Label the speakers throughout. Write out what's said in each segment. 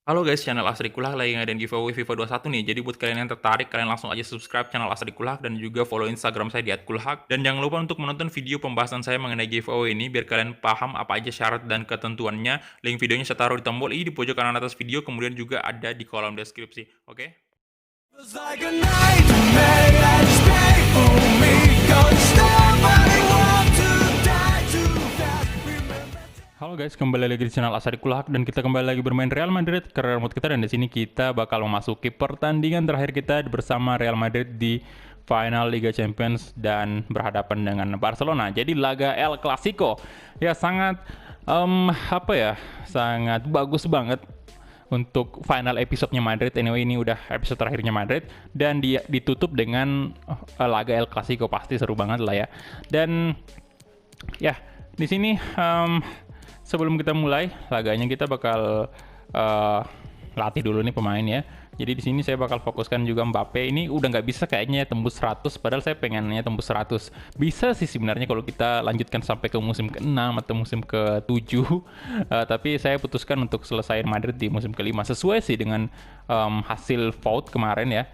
Speaker 1: Halo guys, channel Asri Kulak lagi ngadain giveaway FIFA 21 nih. Jadi buat kalian yang tertarik, kalian langsung aja subscribe channel Asri Kulak dan juga follow Instagram saya di @kulhak. Dan jangan lupa untuk menonton video pembahasan saya mengenai giveaway ini biar kalian paham apa aja syarat dan ketentuannya. Link videonya saya taruh di tombol i di pojok kanan atas video, kemudian juga ada di kolom deskripsi. Oke?
Speaker 2: Feels like a nightmare that's painful me. Don't stop, I want to die too fast. Remember.
Speaker 1: Halo guys, kembali lagi di channel Asari Kulak dan kita kembali lagi bermain Real Madrid career mode kita, dan di sini kita bakal memasuki pertandingan terakhir kita bersama Real Madrid di final Liga Champions dan berhadapan dengan Barcelona. Jadi laga El Clasico ya sangat sangat bagus banget untuk final episodenya Madrid. Anyway, ini udah episode terakhirnya Madrid dan dia ditutup dengan laga El Clasico. Pasti seru banget lah ya. Dan ya di sini sebelum kita mulai laganya, kita bakal latih dulu nih pemain ya. Jadi di sini saya bakal fokuskan juga Mbappe. Ini udah nggak bisa kayaknya tembus 100, padahal saya pengennya tembus 100. Bisa sih sebenarnya kalau kita lanjutkan sampai ke musim ke-6 atau musim ke-7. Tapi saya putuskan untuk selesai Madrid di musim ke-5. Sesuai sih dengan hasil vote kemarin ya.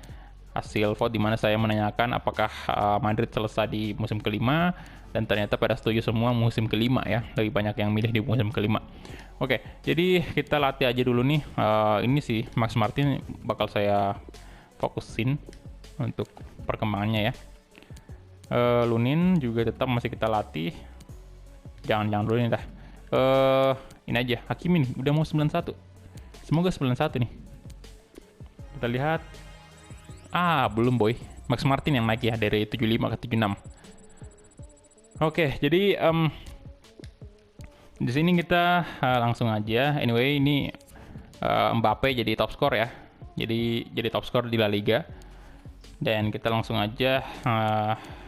Speaker 1: Hasil vote dimana saya menanyakan apakah Madrid selesai di musim ke-5, dan ternyata pada setuju semua musim ke-5 ya. Lebih banyak yang milih di musim ke-5. Oke, jadi kita latih aja dulu nih. Ini sih Max Martin bakal saya fokusin untuk perkembangannya ya. Lunin juga tetap masih kita latih. Jangan dulu nih dah. Ini aja, Hakimi nih udah mau 91. Semoga 91 nih. Kita lihat. Belum boy. Max Martin yang naik ya dari 75 ke 76. Oke, jadi di sini kita langsung aja. Anyway, ini Mbappe jadi top skor ya. Jadi top skor di La Liga. Dan kita langsung aja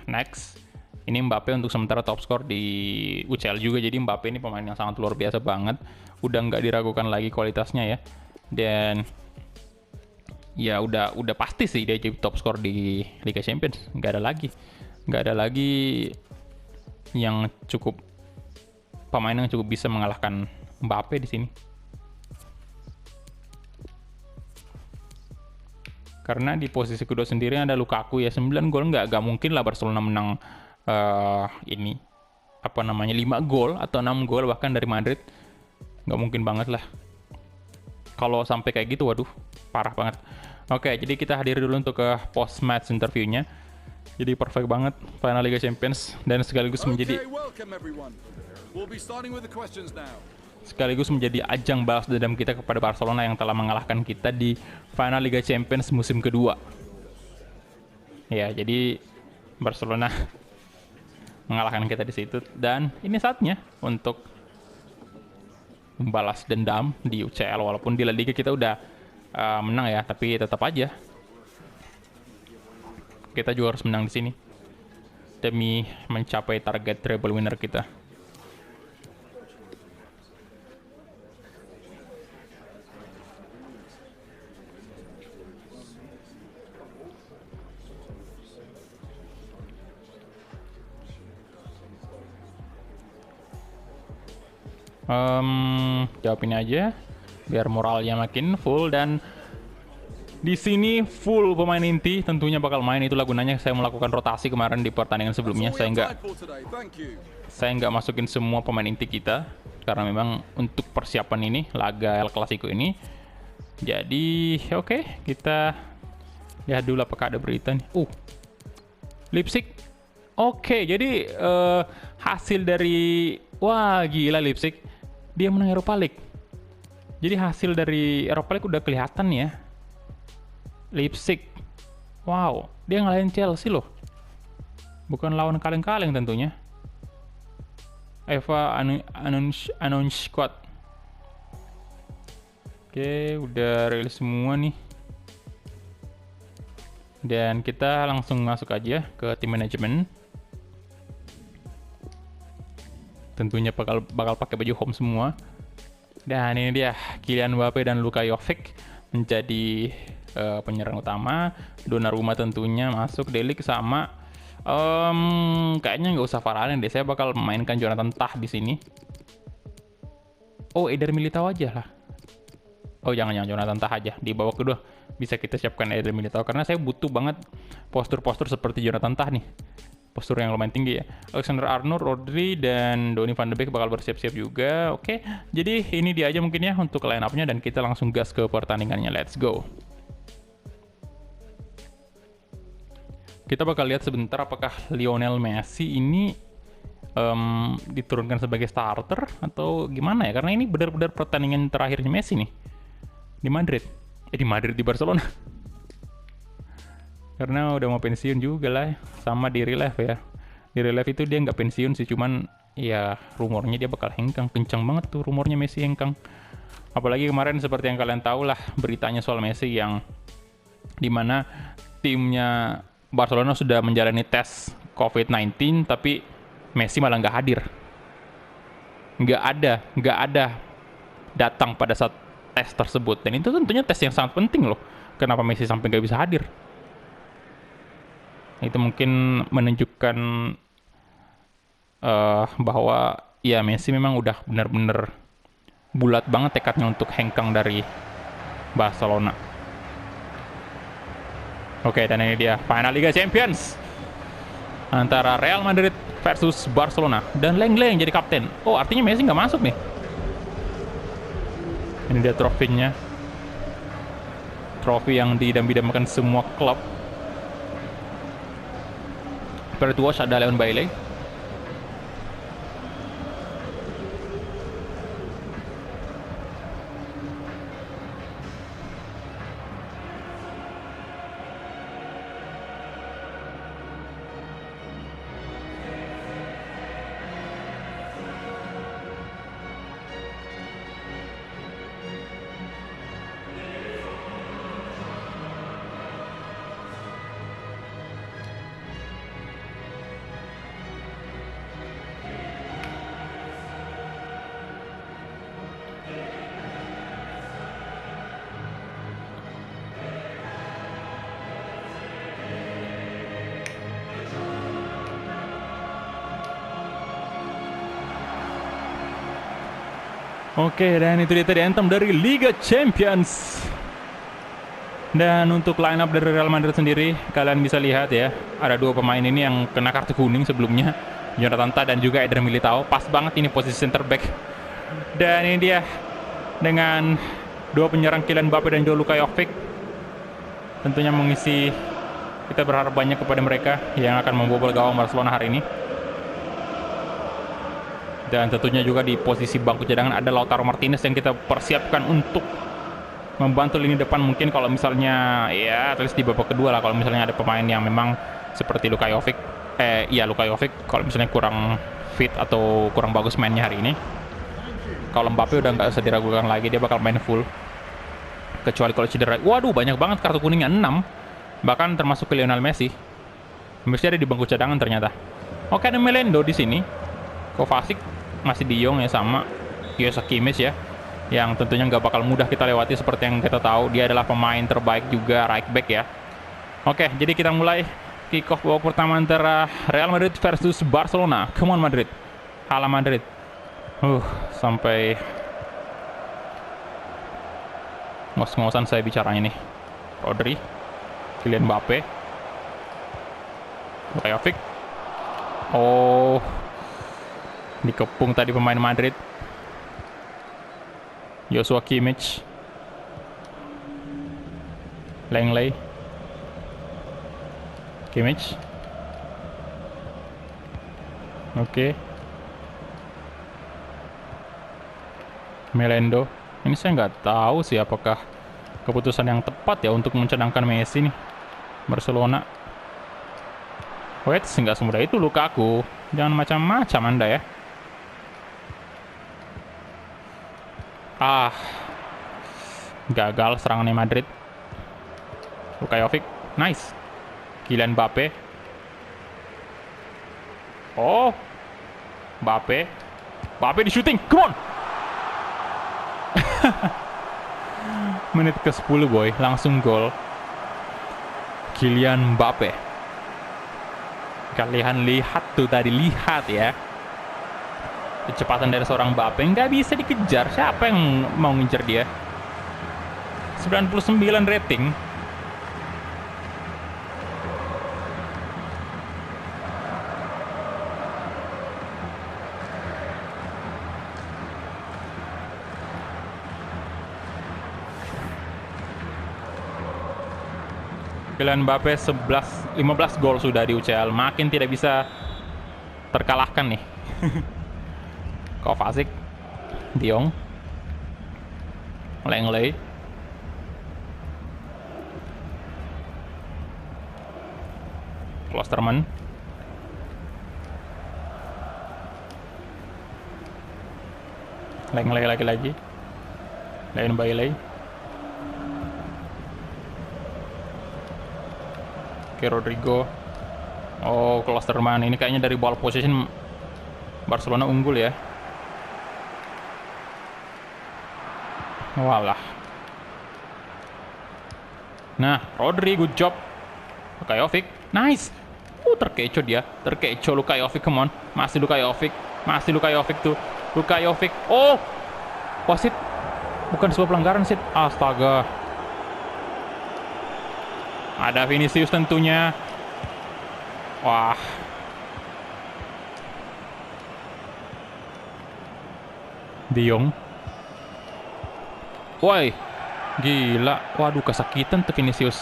Speaker 1: next. Ini Mbappe untuk sementara top skor di UCL juga. Jadi Mbappe ini pemain yang sangat luar biasa banget. Udah nggak diragukan lagi kualitasnya ya. Dan ya udah pasti sih dia jadi top skor di Liga Champions. Nggak ada lagi yang cukup pemain yang cukup bisa mengalahkan Mbappe di sini. Karena di posisi kedua sendiri ada Lukaku ya, 9 gol. Nggak mungkin lah Barcelona menang ini 5 gol atau 6 gol bahkan dari Madrid. Nggak mungkin banget lah. Kalau sampai kayak gitu, waduh, parah banget. Oke, jadi kita hadiri dulu untuk ke post match interviewnya. Jadi perfect banget final Liga Champions dan sekaligus menjadi ajang balas dendam kita kepada Barcelona yang telah mengalahkan kita di final Liga Champions musim kedua. Ya, jadi Barcelona mengalahkan kita di situ, dan ini saatnya untuk membalas dendam di UCL. Walaupun di La Liga kita udah menang ya, tapi tetap aja kita juga harus menang di sini demi mencapai target treble winner kita. Jawab ini aja biar moralnya makin full. Dan di sini full pemain inti tentunya bakal main. Itulah gunanya saya melakukan rotasi kemarin di pertandingan sebelumnya. Saya nggak masukin semua pemain inti kita karena memang untuk persiapan ini laga El Clasico ini. Jadi oke, kita lihat dulu apakah ada berita nih. Leipzig. Oke, jadi hasil dari gila, Leipzig dia menang Europa League. Jadi hasil dari Europa League udah kelihatan ya. Leipzig, wow, dia ngalahin Chelsea loh. Bukan lawan kaleng-kaleng tentunya. Eva Anon Squad. Oke, udah rilis semua nih. Dan kita langsung masuk aja ke tim manajemen. Tentunya bakal pakai baju home semua. Dan ini dia Kylian Mbappe dan Luka Jovic menjadi penyerang utama. Donnarumma tentunya masuk, De Ligt sama kayaknya nggak usah Varane deh. Saya bakal mainkan Jonathan Tah di sini. Eder Militao aja lah. Oh jangan Jonathan Tah aja. Di babak kedua bisa kita siapkan Eder Militao karena saya butuh banget postur-postur seperti Jonathan Tah nih. Postur yang lumayan tinggi ya. Alexander Arnold, Rodri, dan Donny van de Beek bakal bersiap-siap juga. Oke, jadi ini dia aja mungkin ya untuk line up-nya dan kita langsung gas ke pertandingannya. Let's go. Kita bakal lihat sebentar apakah Lionel Messi ini diturunkan sebagai starter atau gimana ya, karena ini benar-benar pertandingan terakhirnya Messi nih di Madrid, di Barcelona. Karena udah mau pensiun juga lah, sama di Real Life ya. Di Real Life itu dia nggak pensiun sih, cuman ya rumornya dia bakal hengkang, kencang banget tuh rumornya Messi hengkang. Apalagi kemarin seperti yang kalian tahu lah beritanya soal Messi yang dimana timnya Barcelona sudah menjalani tes COVID-19 tapi Messi malah nggak hadir. Nggak ada datang pada saat tes tersebut. Dan itu tentunya tes yang sangat penting loh. Kenapa Messi sampai nggak bisa hadir? Itu mungkin menunjukkan bahwa ya Messi memang udah benar-benar bulat banget tekadnya untuk hengkang dari Barcelona. Oke, dan ini dia final Liga Champions antara Real Madrid versus Barcelona, dan Lenglet yang jadi kapten. Oh, artinya Messi nggak masuk nih. Ini dia trofinya, trofi yang diidam-idamkan semua klub. First watch ada Leon Bailey. Oke, dan itu dia tadi anthem dari Liga Champions. Dan untuk line up dari Real Madrid sendiri, kalian bisa lihat ya, ada dua pemain ini yang kena kartu kuning sebelumnya, Jonathan Tah dan juga Eder Militao. Pas banget ini posisi center back. Dan ini dia dengan dua penyerang Kylian Mbappe dan juga Luka Jovic. Tentunya mengisi, kita berharap banyak kepada mereka yang akan membobol gawang Barcelona hari ini. Dan tentunya juga di posisi bangku cadangan ada Lautaro Martinez yang kita persiapkan untuk membantu lini depan. Mungkin kalau misalnya ya at least di babak kedua lah, kalau misalnya ada pemain yang memang seperti Luka Jovic, Luka Jovic kalau misalnya kurang fit atau kurang bagus mainnya hari ini. Kalau Mbappe udah nggak usah diragukan lagi, dia bakal main full. Kecuali kalau cedera. Waduh, banyak banget kartu kuningnya, 6. Bahkan termasuk ke Lionel Messi. Messi ada di bangku cadangan ternyata. Oke, ada Melendo di sini. Kovacic masih di Jong ya, sama Joshua Kimmich ya, yang tentunya nggak bakal mudah kita lewati. Seperti yang kita tahu, dia adalah pemain terbaik juga right back ya. Oke, jadi kita mulai kick off babak pertama antara Real Madrid versus Barcelona. Come on Madrid, hala Madrid. Sampai ngos-ngosan saya bicaranya nih. Rodri, Kylian Mbappe, Luka Jovic. Oh, dikepung tadi pemain Madrid. Joshua Kimmich, Lenglet, Kimmich. Oke. Melendo. Ini saya nggak tahu sih apakah keputusan yang tepat ya untuk mencadangkan Messi nih Barcelona. Wait, nggak semudah itu Lukaku. Jangan macam-macam Anda ya. Gagal serangannya Madrid. Luka Jovic, nice. Kylian Mbappe. Oh, Mbappe di shooting, come on. Menit ke-10 boy, langsung gol. Kylian Mbappe. Kalian lihat tuh tadi, lihat ya. Kecepatan dari seorang Mbappe nggak bisa dikejar. Siapa yang mau ngincer dia? 99 rating. Kylian Mbappe 15 gol sudah di UCL, makin tidak bisa terkalahkan nih. Kovacic, De Jong, Langley, Klosterman, Langley lagi-lagi, Leon Bailey, Oke, Rodrigo. Oh, Klosterman ini kayaknya dari ball position Barcelona unggul ya. Walah. Nah, Rodri, good job. Luka Jovic, nice. Terkecoh dia. Terkecoh Luka Jovic, come on. Masih Luka Jovic. Masih Luka Jovic tuh. Luka Jovic. Oh! Wasit. Bukan sebuah pelanggaran, Sid. Astaga. Ada Vinicius tentunya. Wah. De Jong. Woi. Gila. Waduh, kesakitan tuh Vinicius.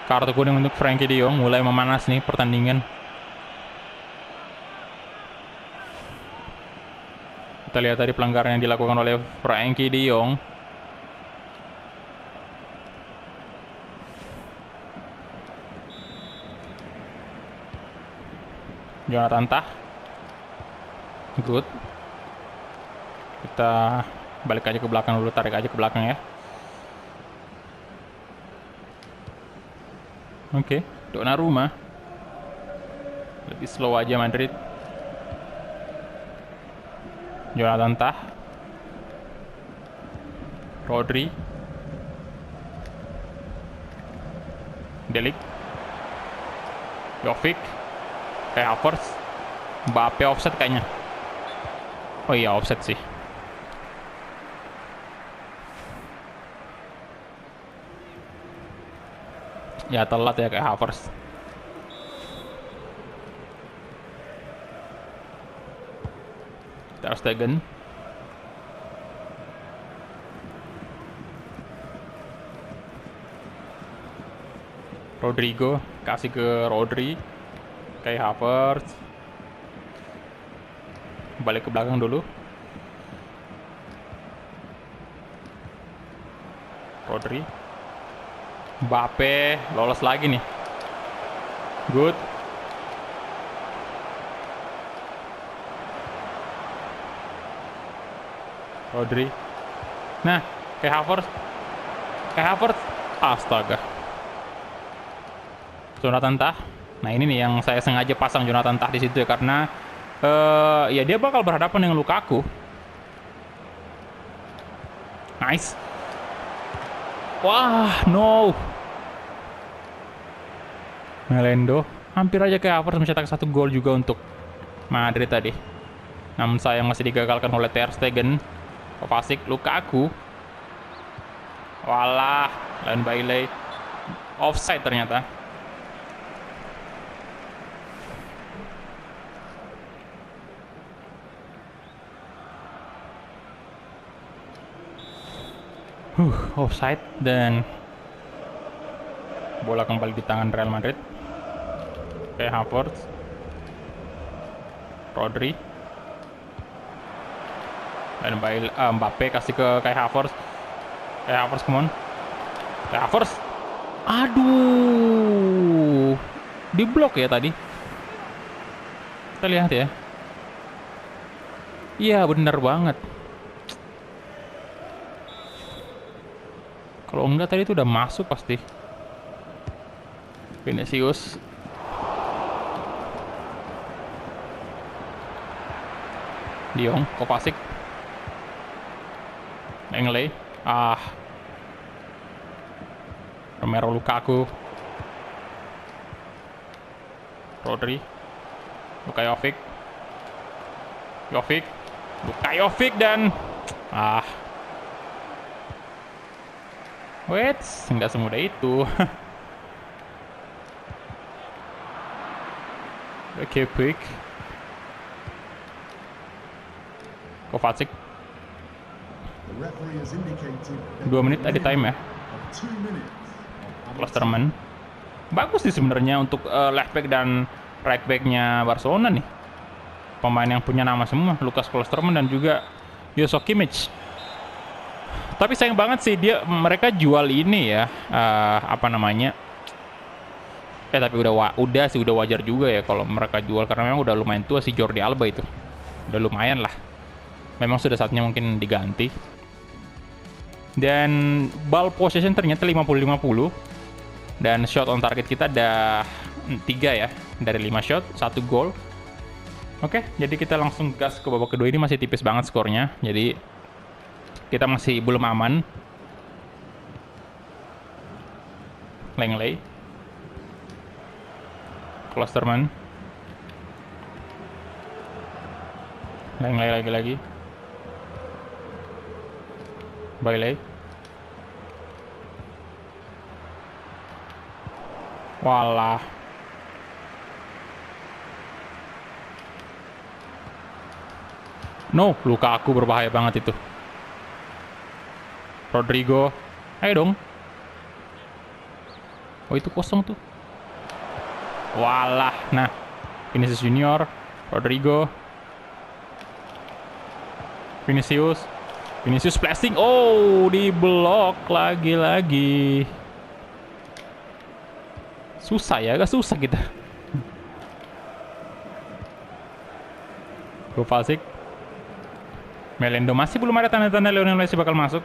Speaker 1: Kartu kuning untuk Frenkie de Jong. Mulai memanas nih pertandingan. Kita lihat tadi pelanggaran yang dilakukan oleh Frenkie de Jong. Jonathan Tah. Good. Kita balik aja ke belakang dulu, tarik aja ke belakang ya. Oke, Donnarumma. Lebih slow aja Madrid. Jonathan Tah. Rodri. Delik. Jovic. Kayak Havertz. Mbappe offset kayaknya. Oh iya, offset sih. Ya telat ya kayak Havertz. Ter Stegen. Rodrigo kasih ke Rodri. Kayak Havertz. Balik ke belakang dulu. Rodri. Mbappe lolos lagi nih. Good. Rodri. Nah, kayak Havertz. Kayak Havertz. Astaga. Jonathan Tah. Nah, ini nih yang saya sengaja pasang Jonathan Tah di situ ya, karena ya dia bakal berhadapan dengan Lukaku. Nice. Wah, no. Melendo. Hampir aja kayak Havertz mencetak 1 gol juga untuk Madrid tadi. Namun sayang masih digagalkan oleh Ter Stegen. Kovacic, Lukaku. Walah, Leon Bailey. Offside ternyata. Offside dan bola kembali di tangan Real Madrid. Kayak Havertz. Rodri. Dan Mbappe kasih ke kayak Havertz. Kayak Havertz, come on. Kayak Havertz. Aduh. Diblok ya tadi. Kita lihat ya. Iya, benar banget. Kalau enggak tadi itu udah masuk pasti. Vinicius. De Jong, Kovacic. Langley. Romero, Lukaku. Rodri. Luka Jovic. Luka Jovic dan Wait, nggak semudah itu. Oke, quick. Kovacic. 2 menit ada time ya. Klosterman. Bagus sih sebenarnya untuk left back dan right backnya Barcelona nih. Pemain yang punya nama semua, Lukas Klosterman dan juga Joshua Kimmich. Tapi sayang banget sih mereka jual ini ya, apa namanya? Tapi udah wajar juga ya kalau mereka jual karena memang udah lumayan tua si Jordi Alba itu. Udah lumayan lah. Memang sudah saatnya mungkin diganti. Dan ball possession ternyata 50-50. Dan shot on target kita ada 3 ya. Dari 5 shot, 1 gol. Oke, jadi kita langsung gas ke babak kedua. Ini masih tipis banget skornya. Jadi kita masih belum aman. Langley. Klosterman. Langley lagi-lagi. Bailey. Walah. No, Lukaku berbahaya banget itu. Rodrigo. Ayo dong. Oh, itu kosong tuh. Walah. Nah, Vinicius Junior, Rodrigo. Vinicius flashing. Oh, diblok lagi-lagi. Susah ya, agak susah kita. Kovacic. Melendo masih belum ada tanda-tanda Lionel Messi bakal masuk.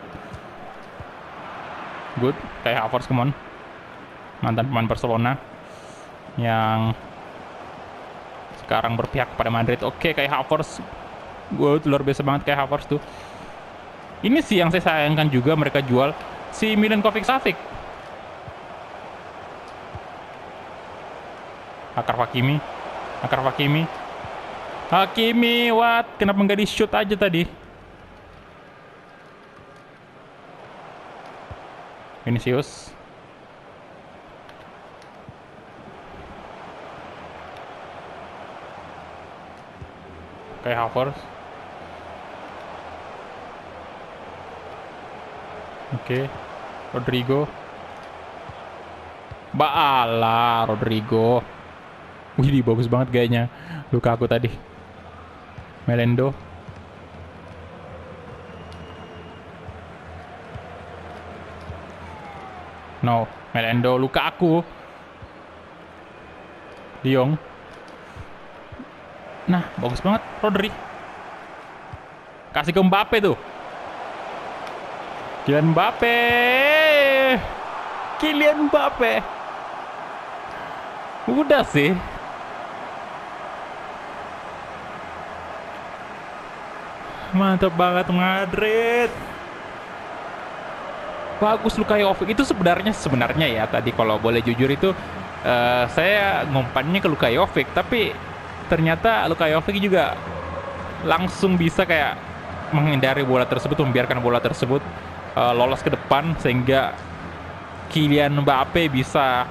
Speaker 1: Good, kayak Havertz, come on. Mantan pemain Barcelona yang sekarang berpihak kepada Madrid. Oke, kayak Havertz. Gue luar biasa banget kayak Havertz tuh. Ini sih yang saya sayangkan juga mereka jual si Milinkovic Savic. Hakimi, what? Kenapa nggak di shoot aja tadi? Vinicius. Kayak Havertz. Oke. Rodrigo. Baala Rodrigo. Wih, bagus banget gayanya Lukaku tadi. Melendo. No, Melendo, Lukaku. De Jong. Nah, bagus banget Rodri. Kasih ke Mbappe tuh. Kylian Mbappe. Udah sih. Mantap banget Madrid. Bagus Lukajovic itu sebenarnya ya tadi kalau boleh jujur itu saya ngumpannya ke Lukajovic, tapi ternyata Lukajovic juga langsung bisa kayak menghindari bola tersebut, membiarkan bola tersebut lolos ke depan sehingga Kylian Mbappe bisa,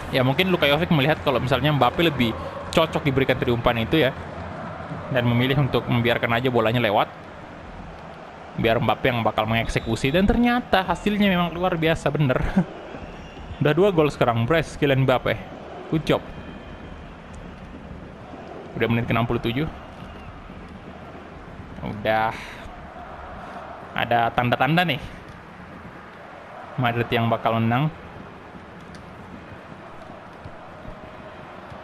Speaker 1: ya mungkin Lukajovic melihat kalau misalnya Mbappe lebih cocok diberikan tadi umpan itu ya, dan memilih untuk membiarkan aja bolanya lewat biar Mbappe yang bakal mengeksekusi, dan ternyata hasilnya memang luar biasa bener. Udah 2 gol sekarang, brace Kylian Mbappe, good job. Udah menit ke 67. Udah ada tanda-tanda nih Madrid yang bakal menang.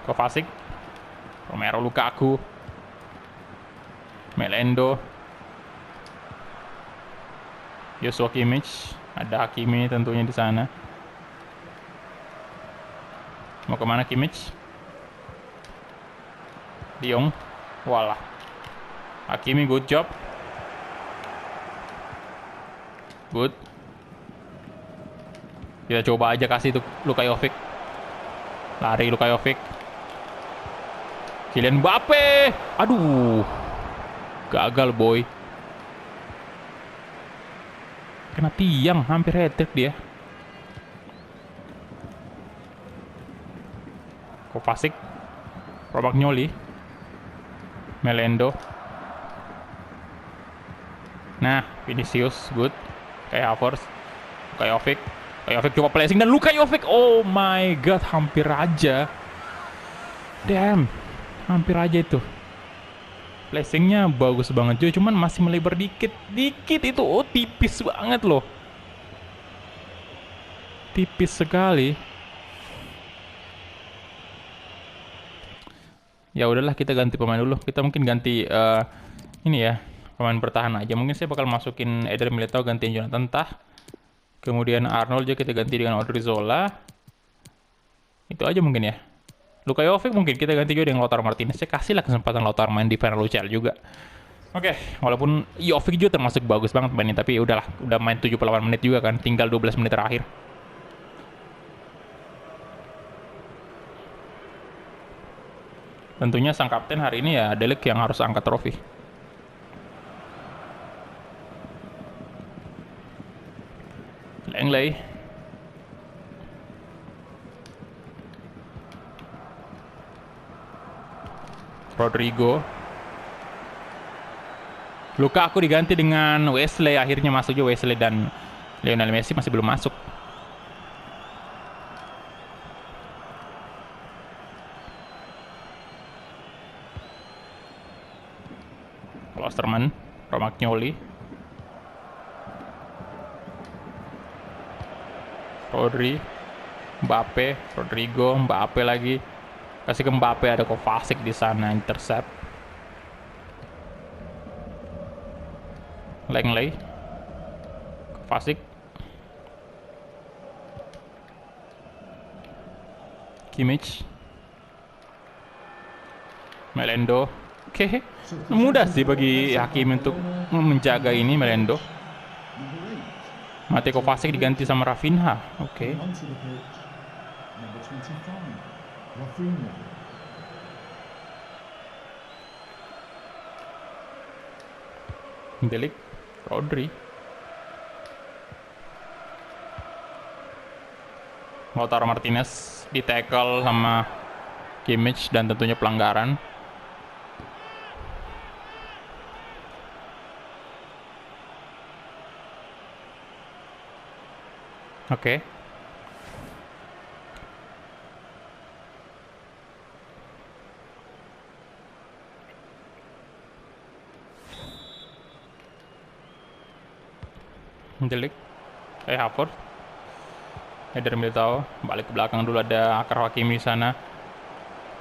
Speaker 1: Kovacic, Romero, Lukaku, Melendo, Joshua Kimmich, ada Hakimi tentunya di sana. Mau kemana Kimmich? De Jong, walah. Hakimi, good job. Good. Kita coba aja kasih tuh Lukajovic. Lari Lukajovic. Kylian Mbappe. Aduh. Gagal boy. Kena tiang, hampir hat-trick dia. Kovacic, Romagnoli, Melendo. Nah, Vinicius, good. Kayak Havertz, Jovic coba placing dan Luka Jovic. Oh my god, hampir aja. Damn, hampir aja itu. Placingnya bagus banget juga, cuman masih melebar dikit itu. Oh, tipis banget loh. Tipis sekali. Ya udahlah, kita ganti pemain dulu. Kita mungkin ganti ini ya, pemain bertahan aja. Mungkin saya bakal masukin Eder Militao gantiin Jonathan Tah. Kemudian Arnold juga kita ganti dengan Odriozola. Itu aja mungkin ya. Luka Jovic mungkin kita ganti juga dengan Lautaro Martinez. Saya kasihlah kesempatan Lautaro main di final UCL juga. Oke, walaupun Jovic juga termasuk bagus banget mainnya, tapi udahlah, udah main 78 menit juga kan, tinggal 12 menit terakhir. Tentunya sang kapten hari ini ya De Ligt yang harus angkat trofi. Langley, Rodrigo, Lukaku diganti dengan Wesley. Akhirnya masuk juga Wesley, dan Lionel Messi masih belum masuk. Klosterman, Romagnoli, Rodri, Mbappe, Rodrigo, Mbappe lagi. Kasih ke Mbappe, ada Kovacic di sana, intercept. Langley, Kovacic, Kimmich, Melendo. Oke, mudah sih bagi Hakimi untuk menjaga ini Melendo. Mateo Kovacic diganti sama Rafinha. Oke. De Ligt, Rodri, Lautaro Martinez di tackle sama Kimmich dan tentunya pelanggaran. Oke. De Ligt, Havertz, Eder Militao, balik ke belakang dulu, ada Akar Hakimi di sana.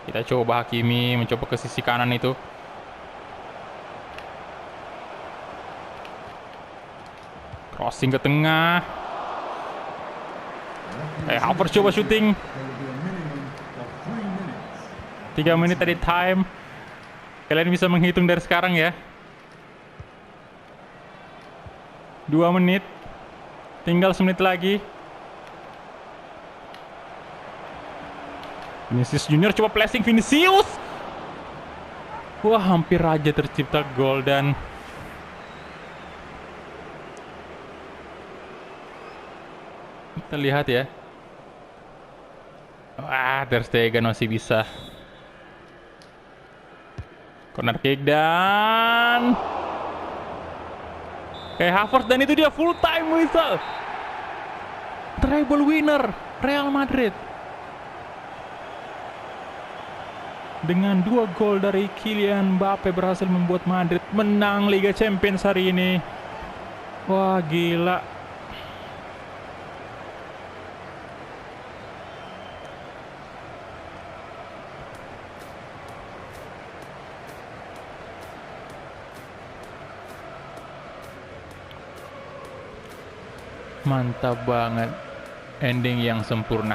Speaker 1: Kita coba Hakimi mencoba ke sisi kanan itu. Crossing ke tengah. Havertz coba shooting. 3 menit tadi time. Kalian bisa menghitung dari sekarang ya. 2 menit. Tinggal 1 menit lagi. Vinicius Junior coba placing, Vinicius. Wah, hampir aja tercipta gol. Dan kita lihat ya. Wah, Ter Stegen masih bisa. Corner kick dan Havertz, dan itu dia full time whistle. Treble winner Real Madrid. Dengan 2 gol dari Kylian Mbappe berhasil membuat Madrid menang Liga Champions hari ini. Wah, gila. Mantap banget, ending yang sempurna.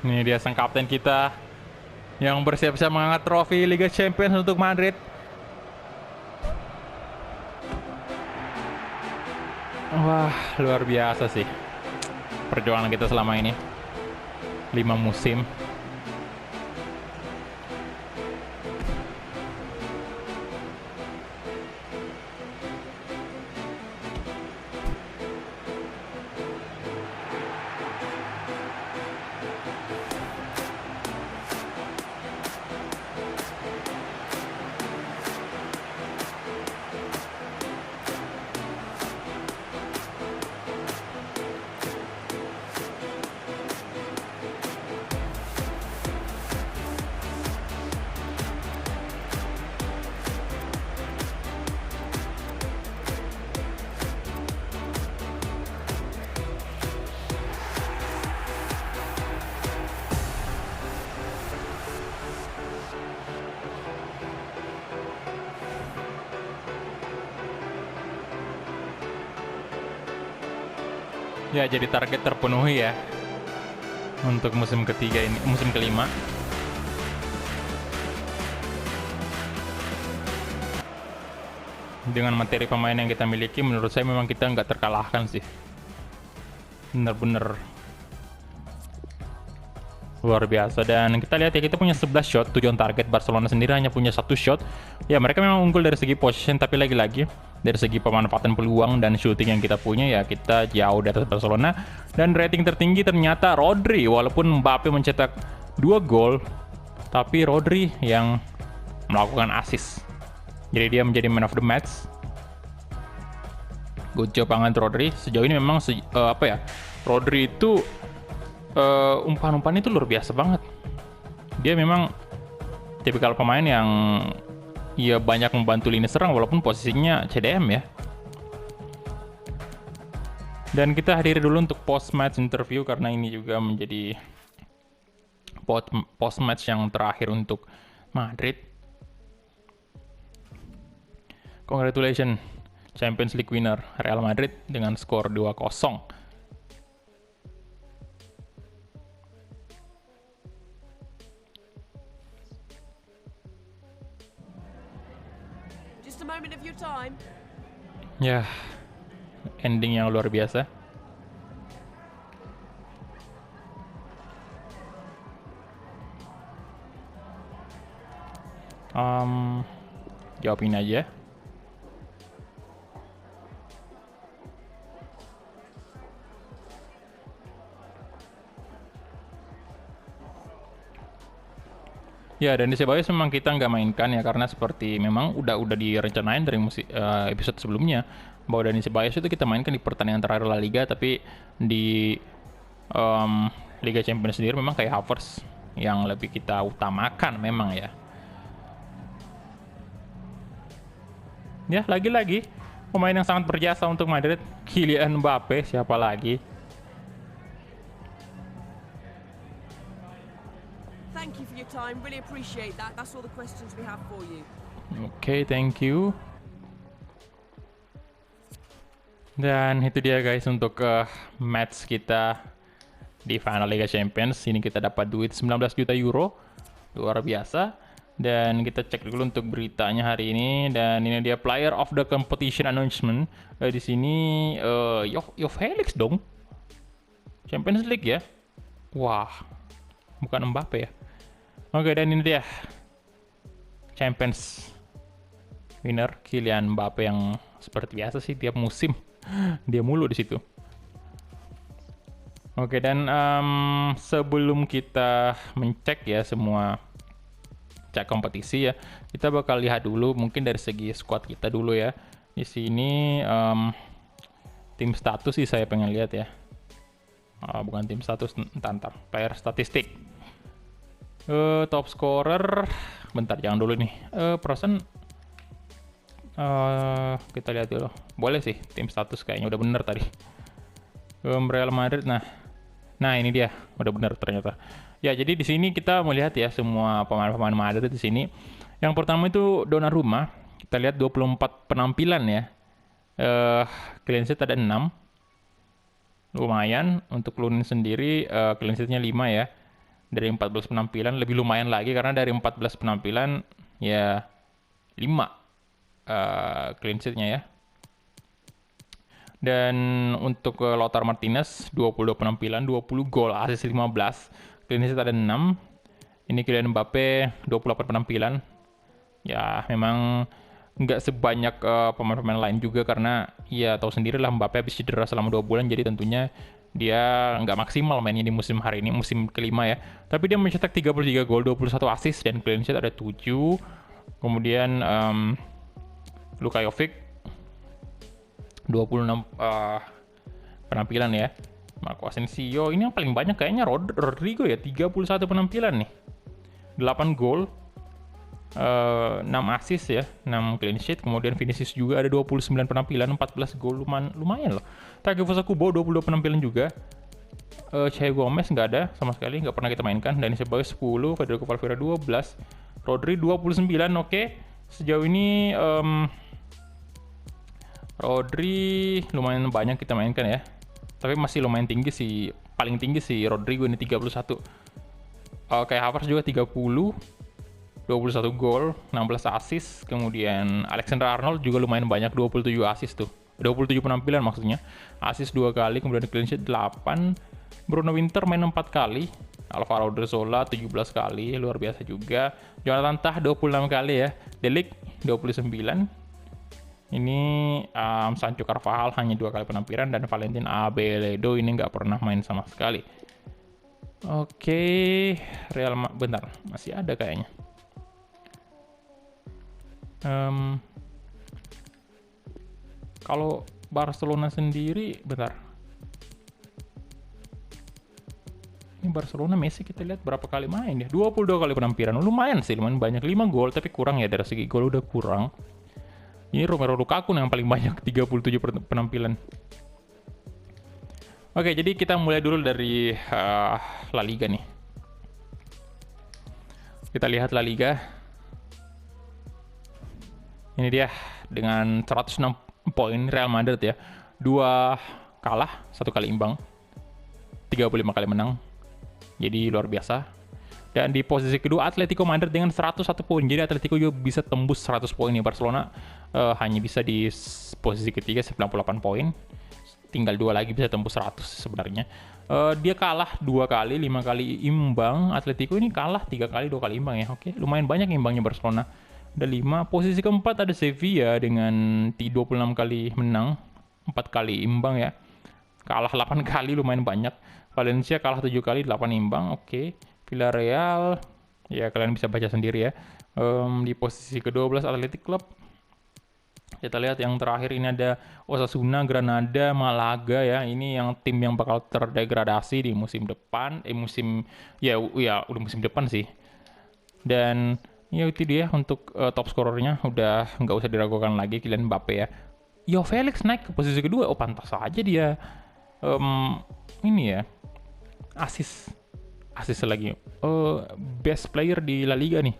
Speaker 1: Ini dia sang kapten kita yang bersiap-siap mengangkat trofi Liga Champions untuk Madrid. Wah, luar biasa sih perjuangan kita selama ini. 5 musim. Ya, jadi target terpenuhi ya untuk musim ketiga ini, musim kelima. Dengan materi pemain yang kita miliki, menurut saya memang kita nggak terkalahkan sih. Bener-bener luar biasa. Dan kita lihat ya, kita punya 11 shot, 7 on target. Barcelona sendiri hanya punya 1 shot. Ya, mereka memang unggul dari segi position, tapi lagi-lagi dari segi pemanfaatan peluang dan shooting yang kita punya, ya kita jauh di atas Barcelona. Dan rating tertinggi ternyata Rodri, walaupun Mbappe mencetak 2 gol, tapi Rodri yang melakukan assist. Jadi dia menjadi man of the match. Good job banget Rodri. Sejauh ini memang Rodri itu umpan-umpan itu luar biasa banget. Dia memang tipikal pemain yang ya banyak membantu lini serang walaupun posisinya CDM ya. Dan kita hadiri dulu untuk post match interview karena ini juga menjadi post match yang terakhir untuk Madrid. Congratulations Champions League winner Real Madrid dengan skor 2-0.
Speaker 3: Just a moment of your time.
Speaker 1: Ya, ending yang luar biasa. Jawabin aja. Ya, dan di Ceballos memang kita nggak mainkan ya karena seperti memang udah direncanain dari episode sebelumnya bahwa Dani Ceballos itu kita mainkan di pertandingan terakhir La Liga, tapi di Liga Champions sendiri memang kayak Havertz yang lebih kita utamakan memang ya. Ya, lagi-lagi pemain yang sangat berjasa untuk Madrid, Kylian Mbappe, siapa lagi?
Speaker 3: Thank you for your time. Really appreciate that. That's all the questions we have for you.
Speaker 1: Oke, thank you. Dan itu dia guys untuk match kita di final Liga Champions. Ini kita dapat duit 19 juta euro. Luar biasa. Dan kita cek dulu untuk beritanya hari ini. Dan ini dia player of the competition announcement. Di sini Yo Felix dong. Champions League ya. Wah, bukan Mbappe ya. Oke, dan ini dia Champions winner Kylian Mbappe yang seperti biasa sih tiap musim dia mulu di situ. Oke, dan sebelum kita mencek ya semua cek kompetisi ya, kita bakal lihat dulu mungkin dari segi squad kita dulu ya. Di sini tim status sih saya pengen lihat ya. Bukan tim status, entar player statistik. Top scorer, bentar jangan dulu nih. Perasaan kita lihat dulu. Boleh sih tim status kayaknya udah bener tadi. Real Madrid, nah ini dia udah bener ternyata. Ya, jadi di sini kita melihat ya semua pemain-pemain Madrid di sini. Yang pertama itu Donnarumma. Kita lihat 24 penampilan ya. Clean sheet ada 6. Lumayan untuk Lunin sendiri clean sheet-nya 5 ya. Dari 14 penampilan lebih lumayan lagi karena dari 14 penampilan ya 5 clean sheet-nya ya. Dan untuk Lautaro Martinez 22 penampilan, 20 gol, assist 15. Clean sheet ada 6. Ini Kylian Mbappe 28 penampilan. Ya, memang nggak sebanyak pemain-pemain lain juga karena ya tahu sendiri lah Mbappe habis cedera selama 2 bulan, jadi tentunya dia nggak maksimal mainnya di musim hari ini, musim kelima ya. Tapi dia mencetak 33 gol, 21 assist, dan clean sheet ada 7. Kemudian Luka Jovic 26 penampilan ya. Marco Asensio ini yang paling banyak kayaknya Rodrigo ya, 31 penampilan nih. 8 gol, 6 assist ya, 6 clean sheet. Kemudian Vinicius juga ada 29 penampilan, 14 gol, lumayan loh. Takefusa Kubo 22 penampilan juga. Thiago Gomez nggak ada sama sekali, nggak pernah kita mainkan. Dan Ceballos 10, Federico Valverde 12, Rodri 29. Oke, sejauh ini Rodri lumayan banyak kita mainkan ya. Tapi masih lumayan tinggi sih, paling tinggi sih Rodrigo ini 31. Kayak Havertz juga 30, 21 gol, 16 assist. Kemudian Alexander Arnold juga lumayan banyak, 27 assist tuh. 27 penampilan maksudnya. Assist 2 kali, kemudian clean sheet 8. Bruno Winter main 4 kali. Alvaro Odriozola 17 kali, luar biasa juga. Jonathan Tah 26 kali ya. De Ligt 29. Ini Sancho Carvajal hanya 2 kali penampilan, dan Valentin Abeledo ini nggak pernah main sama sekali. Oke, bentar, masih ada kayaknya. Kalau Barcelona sendiri, bentar. Ini Barcelona Messi kita lihat berapa kali main ya? 22 kali penampilan. Lumayan sih, lumayan banyak. 5 gol, tapi kurang ya, dari segi gol udah kurang. Ini Romelu Lukaku yang paling banyak, 37 penampilan. Oke, jadi kita mulai dulu dari La Liga nih. Kita lihat La Liga. Ini dia dengan 106 poin Real Madrid ya. 2 kalah, 1 kali imbang. 35 kali menang. Jadi luar biasa. Dan di posisi kedua Atletico Madrid dengan 101 poin. Jadi Atletico juga bisa tembus 100 poin nih. Barcelona hanya bisa di posisi ketiga 98 poin. Tinggal 2 lagi bisa tembus 100 sebenarnya. Dia kalah 2 kali, 5 kali imbang. Atletico ini kalah 3 kali, 2 kali imbang ya. Oke, lumayan banyak imbangnya Barcelona. Ada 5. Posisi keempat ada Sevilla dengan 26 kali menang, 4 kali imbang ya. Kalah 8 kali, lumayan banyak. Valencia kalah 7 kali, 8 imbang. Oke. Villarreal, ya kalian bisa baca sendiri ya. Di posisi ke-12 Athletic Club. Kita lihat yang terakhir ini ada Osasuna, Granada, Malaga ya. Ini yang tim yang bakal terdegradasi di musim depan. Udah musim depan sih. Dan ya itu dia untuk top scorernya, udah nggak usah diragukan lagi, Kylian Mbappe ya. Yo Felix naik ke posisi kedua, pantas saja dia ini ya, assist lagi. Best player di La Liga nih.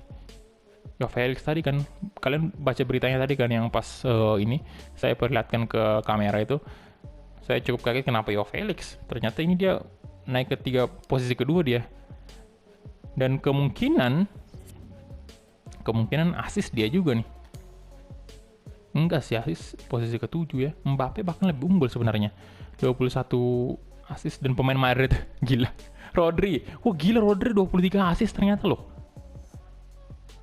Speaker 1: Yo Felix tadi kan, kalian baca beritanya tadi kan yang pas ini saya perlihatkan ke kamera itu. Saya cukup kaget kenapa Yo Felix. Ternyata ini dia naik ke posisi kedua dia. Dan kemungkinan assist dia juga nih. Enggak sih, assist posisi ke-7 ya. Mbappe bahkan lebih unggul sebenarnya. 21 assist dan pemain Madrid. Gila. Rodri. Wah gila, Rodri 23 assist ternyata loh.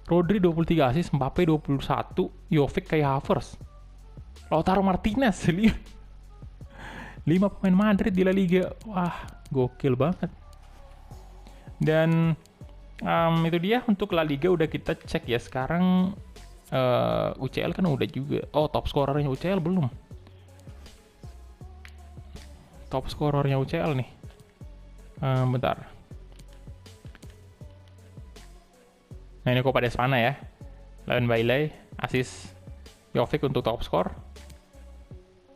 Speaker 1: Rodri 23 assist, Mbappe 21, Jovic kayak Havertz. Lautaro Martinez 5 pemain Madrid di La Liga. Wah, gokil banget. Dan itu dia untuk La Liga udah kita cek ya. Sekarang UCL kan udah juga. Oh, top scorernya UCL belum. Top scorernya UCL nih. Bentar. Nah ini Copa de Espana ya. Leon Bailey, assist Jovic untuk top score.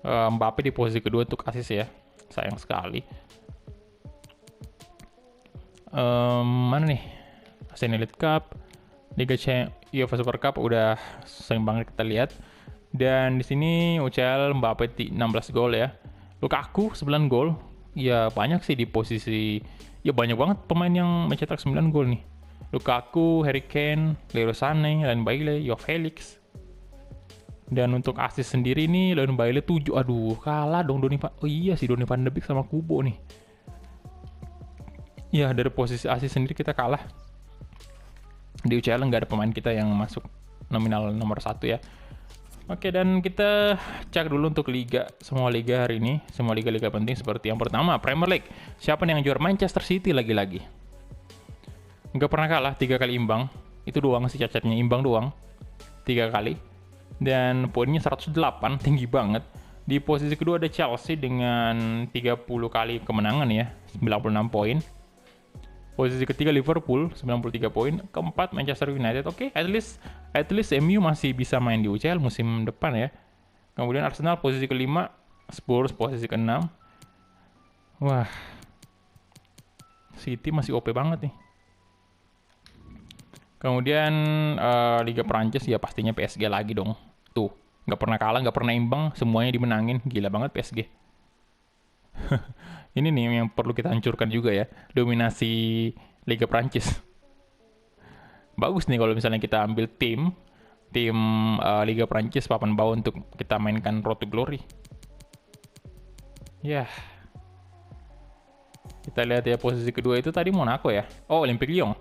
Speaker 1: Mbappe di posisi kedua untuk assist ya. Sayang sekali. Mana nih? ASEAN Elite Cup, Liga UEFA Super Cup udah sering banget kita lihat. Dan di sini UCL Mbappe 16 gol ya. Lukaku 9 gol. Ya banyak sih di posisi, ya banyak banget pemain yang mencetak 9 gol nih. Lukaku, Harry Kane, Leroy Sané, Leon Bailey, Yo Felix. Dan untuk assist sendiri nih, Leon Bailey 7. Aduh, kalah dong Oh iya sih, Donny van de Beek sama Kubo nih. Ya, dari posisi assist sendiri kita kalah. Di UCL nggak ada pemain kita yang masuk nominal nomor 1 ya. Oke, dan kita cek dulu untuk semua liga hari ini. Semua liga-liga penting seperti yang pertama, Premier League. Siapa nih yang juara? Manchester City lagi-lagi. Nggak pernah kalah, 3 kali imbang. Itu doang sih cacatnya, imbang doang. 3 kali. Dan poinnya 108, tinggi banget. Di posisi kedua ada Chelsea dengan 30 kali kemenangan ya, 96 poin. Posisi ketiga Liverpool 93 poin, keempat Manchester United. Oke, at least MU masih bisa main di UCL musim depan ya. Kemudian Arsenal posisi kelima, Spurs posisi keenam. Wah, City masih OP banget nih. Kemudian Liga Prancis ya pastinya PSG lagi dong. Tuh, nggak pernah kalah, nggak pernah imbang, semuanya dimenangin. Gila banget PSG. Ini nih yang perlu kita hancurkan juga ya, dominasi Liga Prancis. Bagus nih kalau misalnya kita ambil tim Liga Prancis papan bawah untuk kita mainkan Road to Glory. Ya. Kita lihat ya posisi kedua itu tadi Monaco ya. Oh, Olympique Lyon.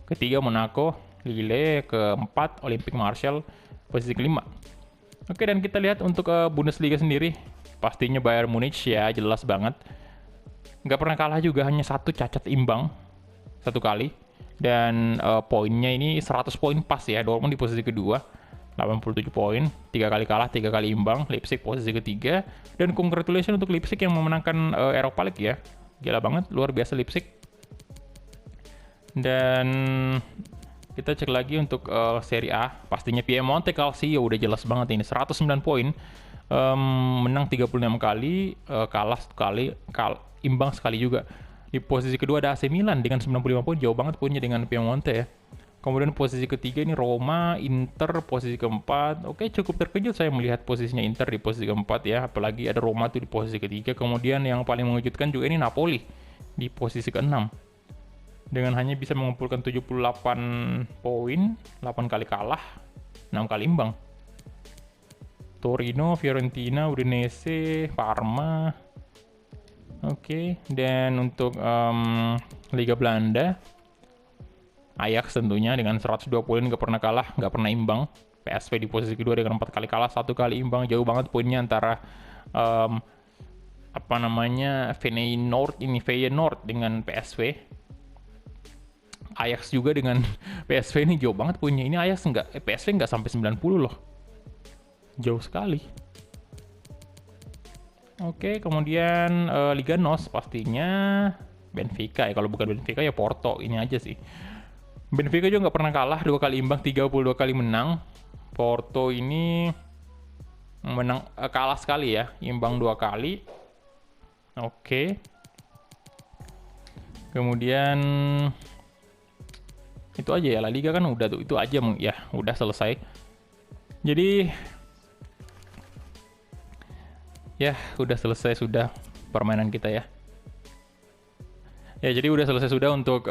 Speaker 1: Ketiga Monaco, Lille, keempat Olympique Marseille, posisi kelima. Oke, dan kita lihat untuk Bundesliga sendiri, pastinya Bayern Munich ya, jelas banget. Nggak pernah kalah juga, hanya 1 cacat imbang 1 kali. Dan poinnya ini 100 poin pas ya. Dortmund di posisi kedua 87 poin, 3 kali kalah, 3 kali imbang. Leipzig posisi ketiga. Dan congratulations untuk Leipzig yang memenangkan Europa League ya. Gila banget, luar biasa Leipzig. Dan kita cek lagi untuk Serie A, pastinya Piemonte Calcio udah jelas banget ini, 109 poin. Menang 36 kali, kalah 1 kali, imbang sekali juga. Di posisi kedua ada AC Milan dengan 95 poin, jauh banget poinnya dengan Piemonte ya. Kemudian posisi ketiga ini Roma, Inter posisi keempat. Oke, cukup terkejut saya melihat posisinya Inter di posisi keempat ya, apalagi ada Roma tuh di posisi ketiga. Kemudian yang paling mengejutkan juga ini Napoli di posisi keenam dengan hanya bisa mengumpulkan 78 poin, 8 kali kalah, 6 kali imbang. Torino, Fiorentina, Udinese, Parma. Oke, dan untuk Liga Belanda, Ajax tentunya dengan 102 poin, nggak pernah kalah, nggak pernah imbang. PSV di posisi kedua dengan 4 kali kalah, 1 kali imbang, jauh banget poinnya antara Feyenoord dengan PSV. Ajax juga dengan PSV ini jauh banget poinnya. Ini Ajax PSV nggak sampai 90 loh. Jauh sekali. Oke, kemudian Liga NOS pastinya Benfica ya. Kalau bukan Benfica ya Porto, ini aja sih. Benfica juga nggak pernah kalah, 2 kali imbang, 32 kali menang. Porto ini menang kalah sekali ya, imbang 2 kali. Oke. Kemudian itu aja ya, La Liga kan udah tuh, itu aja ya, udah selesai. Jadi ya udah selesai sudah permainan kita ya. Ya jadi udah selesai sudah untuk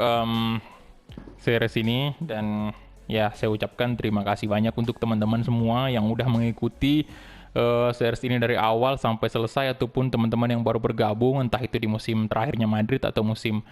Speaker 1: series ini, dan ya saya ucapkan terima kasih banyak untuk teman-teman semua yang udah mengikuti series ini dari awal sampai selesai, ataupun teman-teman yang baru bergabung entah itu di musim terakhirnya Madrid atau musim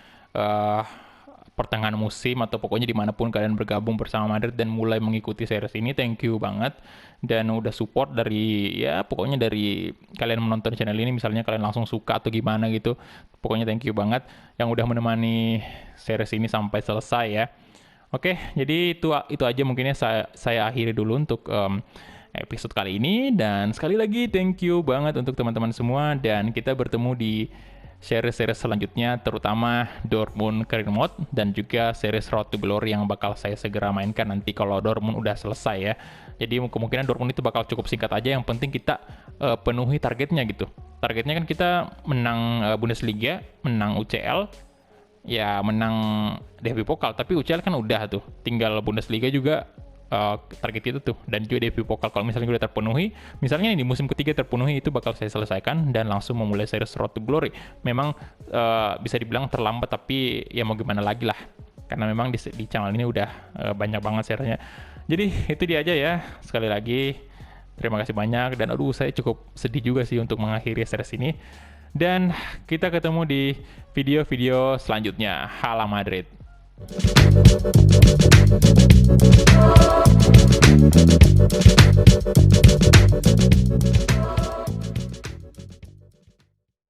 Speaker 1: pertengahan musim, atau pokoknya dimanapun kalian bergabung bersama Madrid dan mulai mengikuti series ini. Thank you banget, dan udah support dari ya pokoknya dari kalian menonton channel ini, misalnya kalian langsung suka atau gimana gitu, pokoknya thank you banget yang udah menemani series ini sampai selesai ya. Oke, jadi itu aja mungkinnya saya akhiri dulu untuk episode kali ini, dan sekali lagi thank you banget untuk teman-teman semua, dan kita bertemu di series-series selanjutnya, terutama Dortmund Career Mode dan juga series Road to Glory yang bakal saya segera mainkan nanti kalau Dortmund udah selesai ya. Jadi kemungkinan Dortmund itu bakal cukup singkat aja, yang penting kita penuhi targetnya gitu. Targetnya kan kita menang Bundesliga, menang UCL, ya menang DFB Pokal, tapi UCL kan udah tuh, tinggal Bundesliga juga target itu tuh, dan juga DFB Pokal kalau misalnya udah terpenuhi, misalnya di musim ketiga terpenuhi, itu bakal saya selesaikan dan langsung memulai series Road to Glory. Memang bisa dibilang terlambat, tapi ya mau gimana lagi lah, karena memang di channel ini udah banyak banget seriesnya. Jadi itu dia aja ya, sekali lagi Terima kasih banyak, dan aduh saya cukup sedih juga sih untuk mengakhiri series ini. Dan kita ketemu di video-video selanjutnya. Hala Madrid.